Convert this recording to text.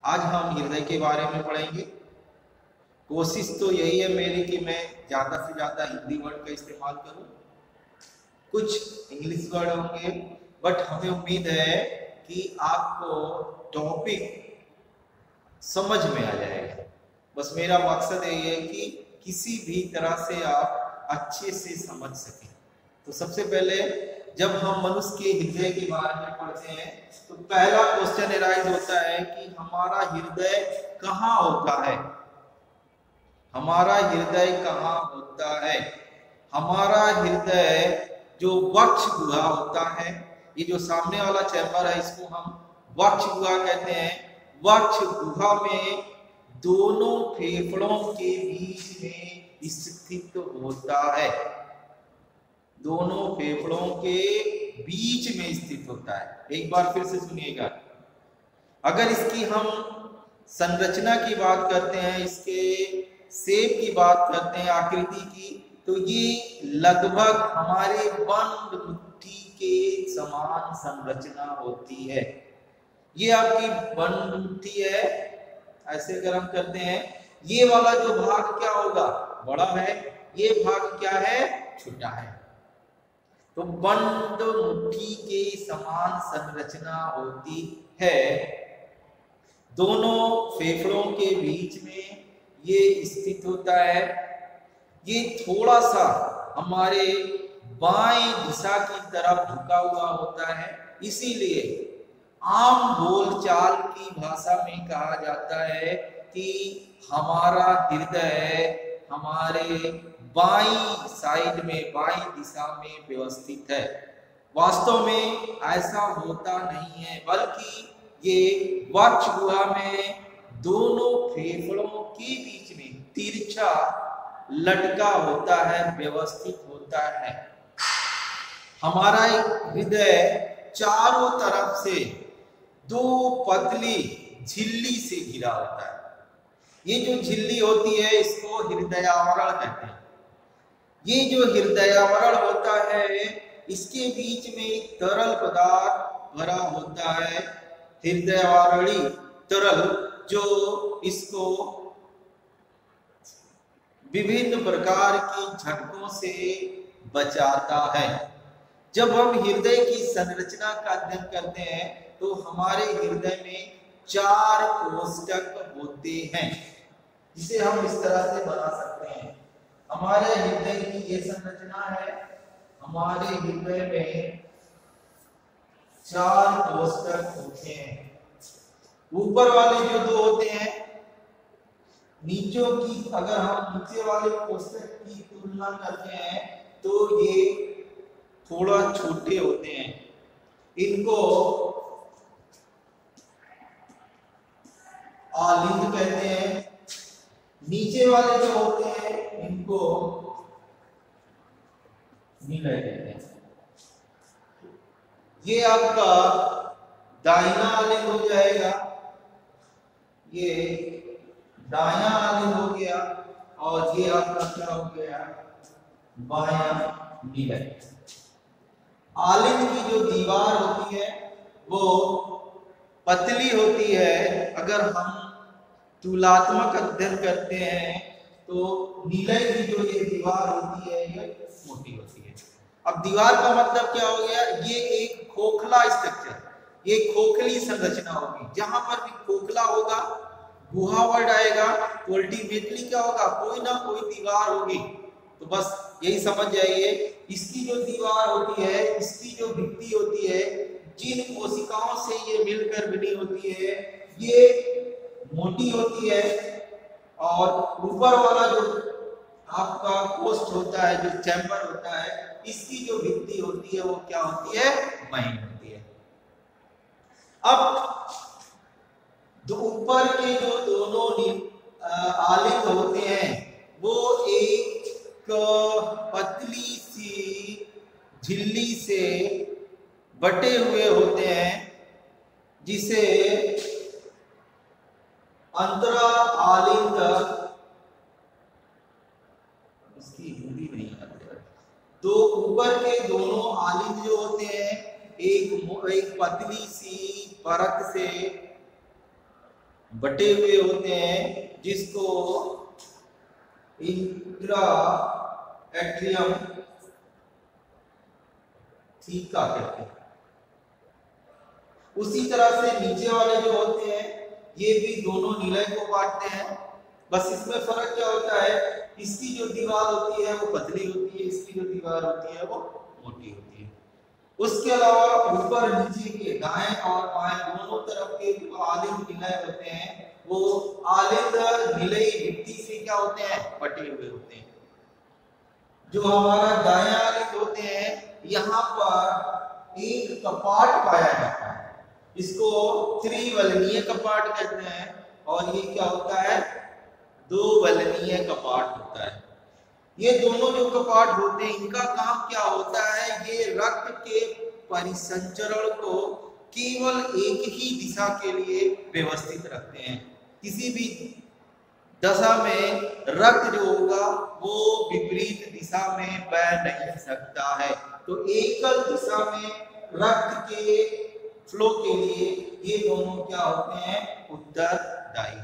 आज हम हृदय के बारे में पढ़ेंगे। कोशिश तो यही है मेरी कि मैं ज़्यादा से ज़्यादा हिंदी वर्ड का इस्तेमाल करूं, कुछ इंग्लिश वर्ड होंगे, बट हमें उम्मीद है कि आपको टॉपिक समझ में आ जाएगा। बस मेरा मकसद यही है कि किसी भी तरह से आप अच्छे से समझ सकें। तो सबसे पहले जब हम मनुष्य के हृदय के बारे में पढ़ते हैं तो पहला क्वेश्चन एराइज होता है कि हमारा हृदय कहाँ होता है। हमारा हृदय कहाँ होता है? हमारा हृदय जो वक्ष गुहा होता है, ये जो सामने वाला चैम्बर है इसको हम वक्ष गुहा कहते हैं। वक्ष गुहा में दोनों फेफड़ों के बीच में स्थित होता है। दोनों फेफड़ों के बीच में स्थित होता है। एक बार फिर से सुनिएगा। अगर इसकी हम संरचना की बात करते हैं, इसके शेप की बात करते हैं, आकृति की, तो ये लगभग हमारे बंद मुट्ठी के समान संरचना होती है। ये आपकी बंद मुट्ठी है। ऐसे अगर हम करते हैं, ये वाला जो भाग क्या होगा? बड़ा है। ये भाग क्या है? छोटा है। तो बंद मुट्ठी के समान संरचना होती है। दोनों फेफड़ों के बीच में ये स्थित होता है। ये थोड़ा सा हमारे बाएं दिशा की तरफ झुका हुआ होता है। इसीलिए आम बोलचाल की भाषा में कहा जाता है कि हमारा हृदय हमारे बाईं साइड में, बाईं दिशा में व्यवस्थित है। वास्तव में ऐसा होता नहीं है, बल्कि ये वक्ष गुहा में दोनों फेफड़ों के बीच में तिरछा लटका होता है, व्यवस्थित होता है। हमारा हृदय चारों तरफ से दो पतली झिल्ली से घिरा होता है। ये जो झिल्ली होती है इसको हृदयावरण कहते हैं। ये जो हृदयावरण होता है इसके बीच में एक तरल पदार्थ भरा होता है, हृदयावरणी तरल, जो इसको विभिन्न प्रकार की झटकों से बचाता है। जब हम हृदय की संरचना का अध्ययन करते हैं तो हमारे हृदय में 4 कोष्ठक होते हैं, जिसे हम इस तरह से बना सकते हैं। हमारे हृदय की ये संरचना है। हमारे हृदय में 4 कोष्ठक होते हैं। ऊपर वाले जो 2 होते हैं, नीचों की अगर हम नीचे वाले कोष्ठक की तुलना करते हैं तो ये थोड़ा छोटे होते हैं। इनको आलिंद कहते हैं। नीचे वाले जो होते हैं इनको निलय कहते हैं। ये आपका दाहिना आलिंद हो जाएगा, ये दायां आलिंद हो गया, और ये आपका क्या हो गया? बायां निलय। आलिंद की जो दीवार होती है वो पतली होती है। अगर हम तुलनात्मक अध्ययन करते हैं तो निलय की जो ये दीवार होती है ये मोटी होती है। अब दीवार का मतलब क्या हो गया? ये एक खोखला स्ट्रक्चर, ये खोखली संरचना होगी। जहां पर भी खोखला होगा, गुहा वर्ड आएगा, तो अल्टीमेटली क्या होगा? कोई ना कोई दीवार होगी। तो बस यही समझ जाइए, इसकी जो दीवार होती है, इसकी जो भित्ति होती है, जिन कोशिकाओं से ये मिलकर बनी होती है, ये मोटी होती है। और ऊपर वाला जो आपका कोष्ठ होता है, जो चैम्बर होता है, इसकी जो भित्ति होती है वो क्या होती है? महीन होती है। अब जो ऊपर के जो दोनों आलिंद होते हैं वो एक पतली सी झिल्ली से बटे हुए होते हैं, जिसे अंतरा आलिंद, इसकी हिंदी नहीं आती है। तो ऊपर के दोनों आलिंद जो होते हैं एक पतली सी परत से बटे हुए होते हैं, जिसको इंट्रा एट्रियम थीका कहते हैं। उसी तरह से नीचे वाले जो होते हैं ये भी दोनों निलय को काटते हैं, बस इसमें फर्क क्या होता है, इसकी जो दीवार होती है वो पतली होती है, इसकी जो दीवार होती है वो मोटी होती है। उसके अलावा ऊपर नीचे के दाएं और बाएं दोनों तरफ के जो आलिंद निलय होते हैं वो आलिंद निलयी भित्ति से क्या होते हैं, पटे हुए होते हैं। जो हमारा दायां आलिंद होते हैं यहाँ पर एक कपाट पाया जाता है, इसको त्रिवलनीय कपाट कहते हैं, और ये क्या होता है, दो वलनीय कपाट होता है। ये दोनों जो कपाट होते हैं इनका काम क्या होता है, ये रक्त के परिसंचरण को केवल एक ही दिशा के लिए व्यवस्थित रखते हैं। किसी भी दशा में रक्त जो होगा वो विपरीत दिशा में बह नहीं सकता है, तो एकल दिशा में रक्त के फ्लो के लिए ये दोनों क्या होते हैं, उत्तरदायी।